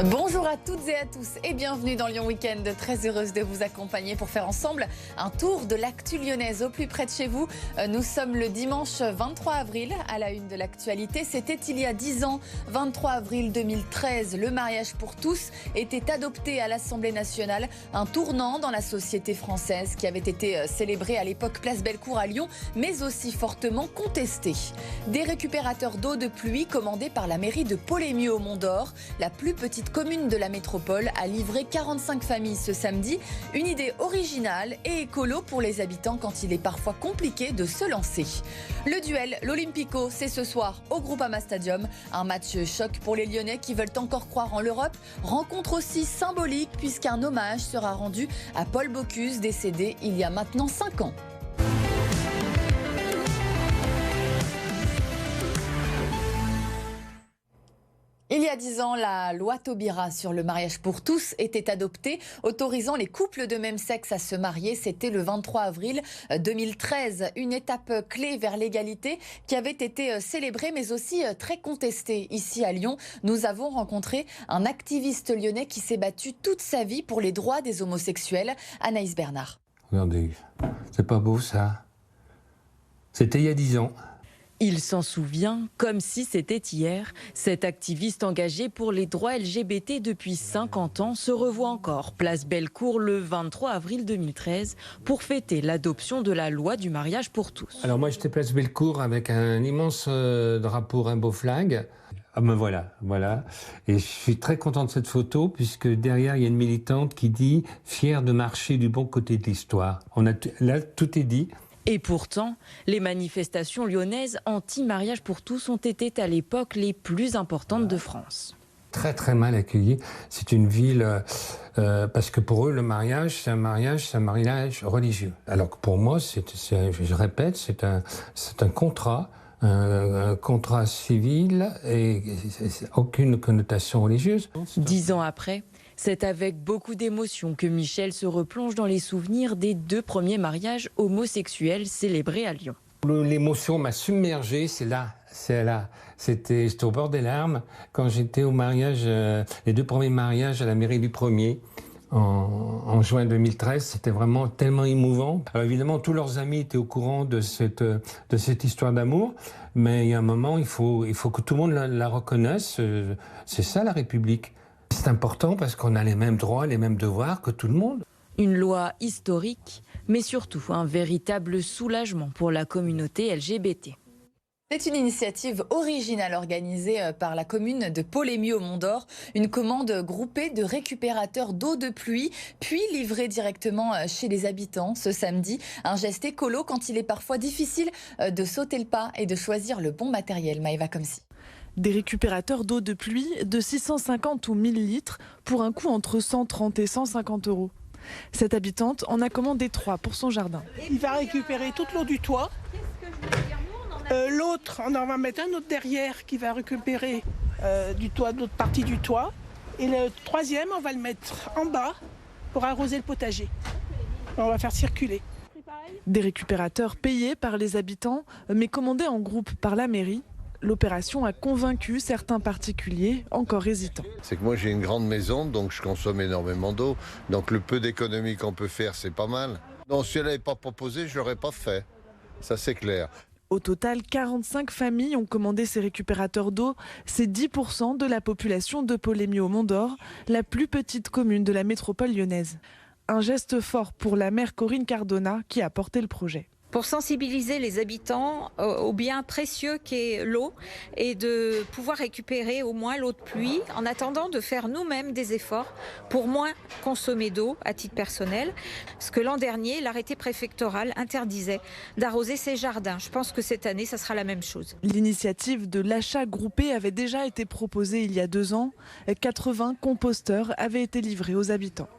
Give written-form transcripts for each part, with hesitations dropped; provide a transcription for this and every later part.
Bonjour à toutes et à tous et bienvenue dans Lyon Week-end. Très heureuse de vous accompagner pour faire ensemble un tour de l'actu lyonnaise au plus près de chez vous. Nous sommes le dimanche 23 avril à la une de l'actualité. C'était il y a 10 ans, 23 avril 2013. Le mariage pour tous était adopté à l'Assemblée nationale. Un tournant dans la société française qui avait été célébré à l'époque place Bellecour à Lyon, mais aussi fortement contesté. Des récupérateurs d'eau de pluie commandés par la mairie de Paul-Émieux au Mont-d'Or. La plus petite commune de la métropole a livré 45 familles ce samedi. Une idée originale et écolo pour les habitants quand il est parfois compliqué de se lancer. Le duel, l'Olympico, c'est ce soir au Groupama Stadium. Un match choc pour les Lyonnais qui veulent encore croire en l'Europe. Rencontre aussi symbolique puisqu'un hommage sera rendu à Paul Bocuse, décédé il y a maintenant 5 ans. Il y a 10 ans, la loi Taubira sur le mariage pour tous était adoptée, autorisant les couples de même sexe à se marier. C'était le 23 avril 2013. Une étape clé vers l'égalité qui avait été célébrée mais aussi très contestée. Ici à Lyon, nous avons rencontré un activiste lyonnais qui s'est battu toute sa vie pour les droits des homosexuels. Anaïs Bernard. Regardez, c'est pas beau ça. C'était il y a 10 ans. Il s'en souvient comme si c'était hier. Cet activiste engagé pour les droits LGBT depuis 50 ans se revoit encore place Bellecour le 23 avril 2013 pour fêter l'adoption de la loi du mariage pour tous. Alors moi j'étais place Bellecour avec un immense drapeau Rainbow Flag. Ah ben voilà. Et je suis très content de cette photo puisque derrière il y a une militante qui dit « fière de marcher du bon côté de l'histoire ». Là tout est dit. Et pourtant, les manifestations lyonnaises anti-mariage pour tous ont été à l'époque les plus importantes de France. Très très mal accueilli. C'est une ville, parce que pour eux le mariage c'est un mariage religieux. Alors que pour moi, je répète, c'est un contrat. Un contrat civil et aucune connotation religieuse. 10 ans après, c'est avec beaucoup d'émotion que Michel se replonge dans les souvenirs des 2 premiers mariages homosexuels célébrés à Lyon. L'émotion m'a submergé, c'est là. J'étais au bord des larmes quand j'étais au mariage, les 2 premiers mariages à la mairie du Premier. En juin 2013, c'était vraiment tellement émouvant. Alors évidemment, tous leurs amis étaient au courant de cette histoire d'amour, mais il y a un moment, il faut que tout le monde la reconnaisse. C'est ça la République. C'est important parce qu'on a les mêmes droits, les mêmes devoirs que tout le monde. Une loi historique, mais surtout un véritable soulagement pour la communauté LGBT. C'est une initiative originale organisée par la commune de Paul-Émieux au Mont-d'Or. Une commande groupée de récupérateurs d'eau de pluie, puis livrée directement chez les habitants ce samedi. Un geste écolo quand il est parfois difficile de sauter le pas et de choisir le bon matériel. Maëva Comsi. Des récupérateurs d'eau de pluie de 650 ou 1000 litres pour un coût entre 130 et 150 euros. Cette habitante en a commandé 3 pour son jardin. Il va récupérer toute l'eau du toit. L'autre, on en va mettre un autre derrière qui va récupérer du toit, d'autres parties du toit. Et le troisième, on va le mettre en bas pour arroser le potager. On va faire circuler. Des récupérateurs payés par les habitants, mais commandés en groupe par la mairie. L'opération a convaincu certains particuliers encore hésitants. C'est que moi j'ai une grande maison, donc je consomme énormément d'eau. Donc le peu d'économie qu'on peut faire, c'est pas mal. Non, si elle n'avait pas proposé, je l'aurais pas fait. Ça c'est clair. Au total, 45 familles ont commandé ces récupérateurs d'eau. C'est 10% de la population de Paul-Émieux au Mont-d'Or, la plus petite commune de la métropole lyonnaise. Un geste fort pour la maire Corinne Cardona qui a porté le projet. Pour sensibiliser les habitants au bien précieux qu'est l'eau et de pouvoir récupérer au moins l'eau de pluie en attendant de faire nous-mêmes des efforts pour moins consommer d'eau à titre personnel. Parce que l'an dernier, l'arrêté préfectoral interdisait d'arroser ses jardins. Je pense que cette année, ça sera la même chose. L'initiative de l'achat groupé avait déjà été proposée il y a 2 ans. 80 composteurs avaient été livrés aux habitants.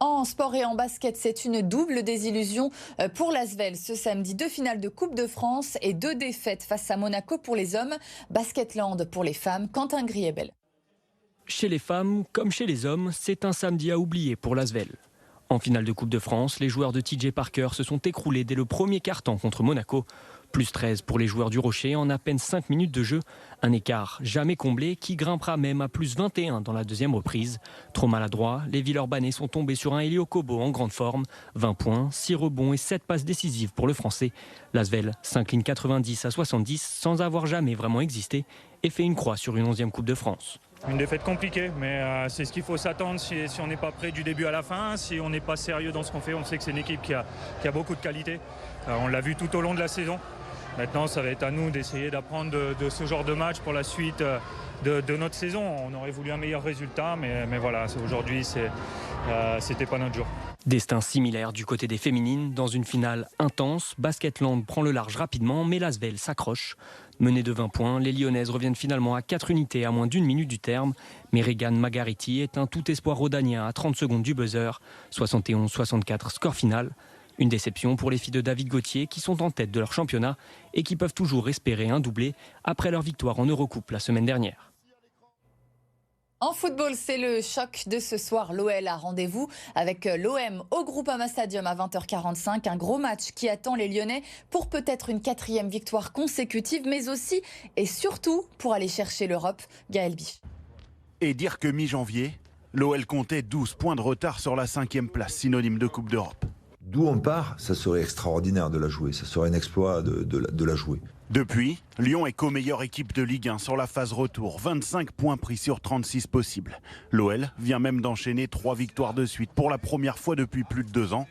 En sport et en basket, c'est une double désillusion pour l'Asvel. Ce samedi, 2 finales de Coupe de France et 2 défaites face à Monaco pour les hommes. Basketland pour les femmes, Quentin Griebel. Chez les femmes, comme chez les hommes, c'est un samedi à oublier pour l'Asvel. En finale de Coupe de France, les joueurs de TJ Parker se sont écroulés dès le premier quart-temps contre Monaco. Plus 13 pour les joueurs du Rocher en à peine 5 minutes de jeu. Un écart jamais comblé qui grimpera même à plus 21 dans la deuxième reprise. Trop maladroits, les Villeurbanais sont tombés sur un Elio Kobo en grande forme. 20 points, 6 rebonds et 7 passes décisives pour le Français. L'Asvel s'incline 90-70 sans avoir jamais vraiment existé et fait une croix sur une 11e Coupe de France. Une défaite compliquée, mais c'est ce qu'il faut s'attendre si on n'est pas prêt du début à la fin, si on n'est pas sérieux dans ce qu'on fait. On sait que c'est une équipe qui a beaucoup de qualité. On l'a vu tout au long de la saison. Maintenant, ça va être à nous d'essayer d'apprendre de ce genre de match pour la suite de notre saison. On aurait voulu un meilleur résultat, mais voilà, aujourd'hui, c'était pas notre jour. Destin similaire du côté des féminines. Dans une finale intense, Basketland prend le large rapidement, mais l'Asvel s'accroche. Menées de 20 points, les Lyonnaises reviennent finalement à 4 unités à moins d'1 minute du terme. Mais Regan Margariti est un tout espoir rhodanien à 30 secondes du buzzer. 71-64 score final. Une déception pour les filles de David Gauthier qui sont en tête de leur championnat et qui peuvent toujours espérer un doublé après leur victoire en Eurocoupe la semaine dernière. En football, c'est le choc de ce soir. L'OL a rendez-vous avec l'OM au Groupama Stadium à 20h45. Un gros match qui attend les Lyonnais pour peut-être une 4e victoire consécutive, mais aussi et surtout pour aller chercher l'Europe. Gaël Biche. Et dire que mi-janvier, l'OL comptait 12 points de retard sur la 5e place, synonyme de Coupe d'Europe. D'où on part, ça serait extraordinaire de la jouer. Ça serait un exploit de la jouer. Depuis, Lyon est co-meilleure équipe de Ligue 1 sur la phase retour. 25 points pris sur 36 possibles. L'OL vient même d'enchaîner 3 victoires de suite pour la première fois depuis plus de 2 ans.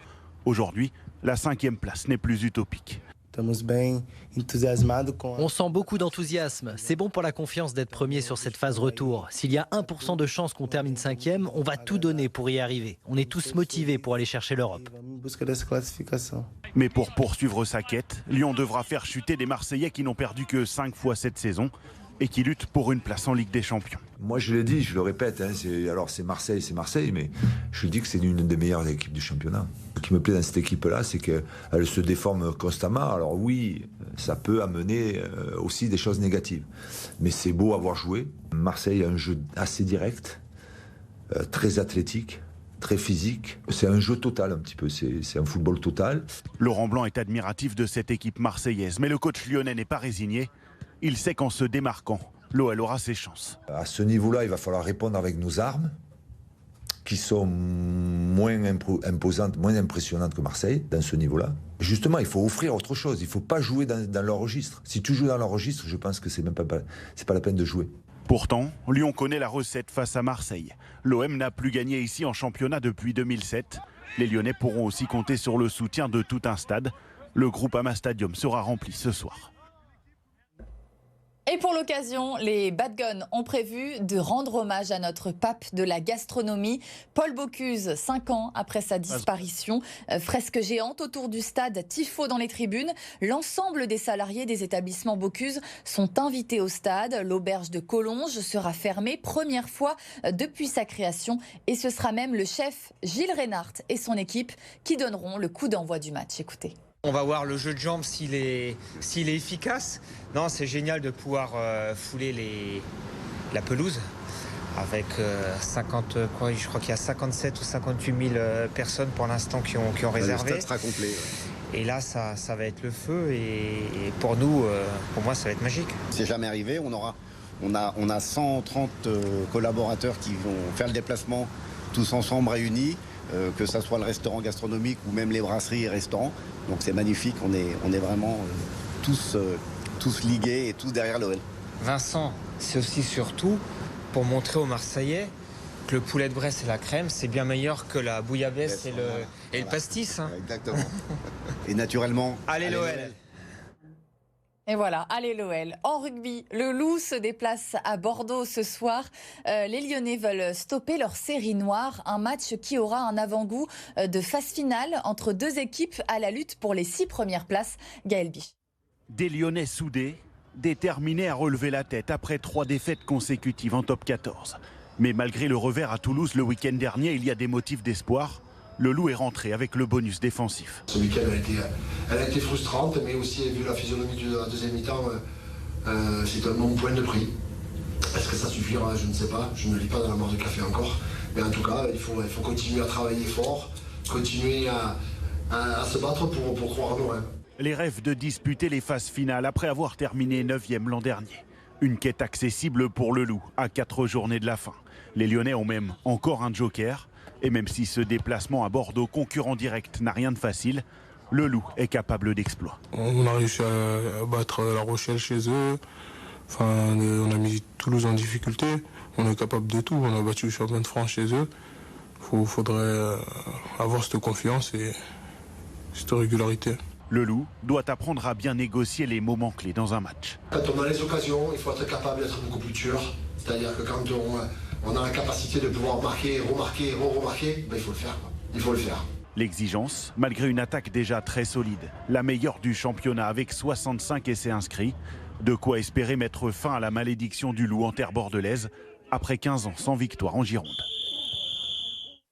Aujourd'hui, la 5e place n'est plus utopique. On sent beaucoup d'enthousiasme. C'est bon pour la confiance d'être premier sur cette phase retour. S'il y a 1% de chance qu'on termine 5e, on va tout donner pour y arriver. On est tous motivés pour aller chercher l'Europe. Mais pour poursuivre sa quête, Lyon devra faire chuter des Marseillais qui n'ont perdu que 5 fois cette saison et qui luttent pour une place en Ligue des Champions. Moi je l'ai dit, je le répète, c'est Marseille, mais je dis que c'est une des meilleures équipes du championnat. Ce qui me plaît dans cette équipe-là, c'est qu'elle se déforme constamment. Alors oui, ça peut amener aussi des choses négatives. Mais c'est beau à voir jouer. Marseille a un jeu assez direct, très athlétique, très physique. C'est un jeu total un petit peu, c'est un football total. Laurent Blanc est admiratif de cette équipe marseillaise, mais le coach lyonnais n'est pas résigné. Il sait qu'en se démarquant, l'OL aura ses chances. À ce niveau-là, il va falloir répondre avec nos armes, qui sont moins imposantes, moins impressionnantes que Marseille, dans ce niveau-là. Justement, il faut offrir autre chose. Il ne faut pas jouer dans leur registre. Si tu joues dans leur registre, je pense que c'est pas la peine de jouer. Pourtant, Lyon connaît la recette face à Marseille. L'OM n'a plus gagné ici en championnat depuis 2007. Les Lyonnais pourront aussi compter sur le soutien de tout un stade. Le Groupama Stadium sera rempli ce soir. Et pour l'occasion, les Bad Guns ont prévu de rendre hommage à notre pape de la gastronomie, Paul Bocuse, 5 ans après sa disparition. Fresque géante autour du stade, tifo dans les tribunes. L'ensemble des salariés des établissements Bocuse sont invités au stade. L'auberge de Collonges sera fermée, première fois depuis sa création. Et ce sera même le chef Gilles Reynard et son équipe qui donneront le coup d'envoi du match. Écoutez. On va voir le jeu de jambes s'il est efficace. Non, c'est génial de pouvoir fouler la pelouse avec 50, je crois qu'il y a 57 ou 58 000 personnes pour l'instant qui ont réservé. Le stade sera complet. Ouais. Et là, ça va être le feu et pour nous, pour moi, ça va être magique. C'est jamais arrivé. On a 130 collaborateurs qui vont faire le déplacement tous ensemble réunis. Que ça soit le restaurant gastronomique ou même les brasseries et restaurants. Donc c'est magnifique, on est vraiment tous ligués et tous derrière l'OL. Vincent, c'est aussi surtout pour montrer aux Marseillais que le poulet de Bresse et la crème, c'est bien meilleur que la bouillabaisse et le pastis. Hein. Exactement. Et naturellement, allez l'OL. Et voilà, allez l'OL. En rugby, le Loup se déplace à Bordeaux ce soir. Les Lyonnais veulent stopper leur série noire. Un match qui aura un avant-goût de phase finale entre deux équipes à la lutte pour les 6 premières places. Gaël Biche. Des Lyonnais soudés, déterminés à relever la tête après 3 défaites consécutives en top 14. Mais malgré le revers à Toulouse le week-end dernier, il y a des motifs d'espoir. Le Loup est rentré avec le bonus défensif. Ce week-end elle a été frustrante, mais aussi vu la physionomie de la deuxième mi-temps, c'est un bon point de prix. Est-ce que ça suffira? Je ne sais pas, je ne lis pas dans la mort de café encore. Mais en tout cas, il faut continuer à travailler fort, continuer à se battre pour croire en nous. Les rêves de disputer les phases finales après avoir terminé 9e l'an dernier. Une quête accessible pour le Loup à 4 journées de la fin. Les Lyonnais ont même encore un joker. Et même si ce déplacement à Bordeaux, concurrent direct, n'a rien de facile, le Loup est capable d'exploits. On a réussi à battre La Rochelle chez eux. Enfin, on a mis Toulouse en difficulté. On est capable de tout. On a battu le champion de France chez eux. Il faudrait avoir cette confiance et cette régularité. Le Loup doit apprendre à bien négocier les moments clés dans un match. Quand on a les occasions, il faut être capable d'être beaucoup plus tueur. C'est-à-dire que quand on a la capacité de pouvoir marquer, remarquer, re-remarquer, ben il faut le faire. Il faut le faire. L'exigence, malgré une attaque déjà très solide, la meilleure du championnat avec 65 essais inscrits, de quoi espérer mettre fin à la malédiction du Loup en terre bordelaise après 15 ans sans victoire en Gironde.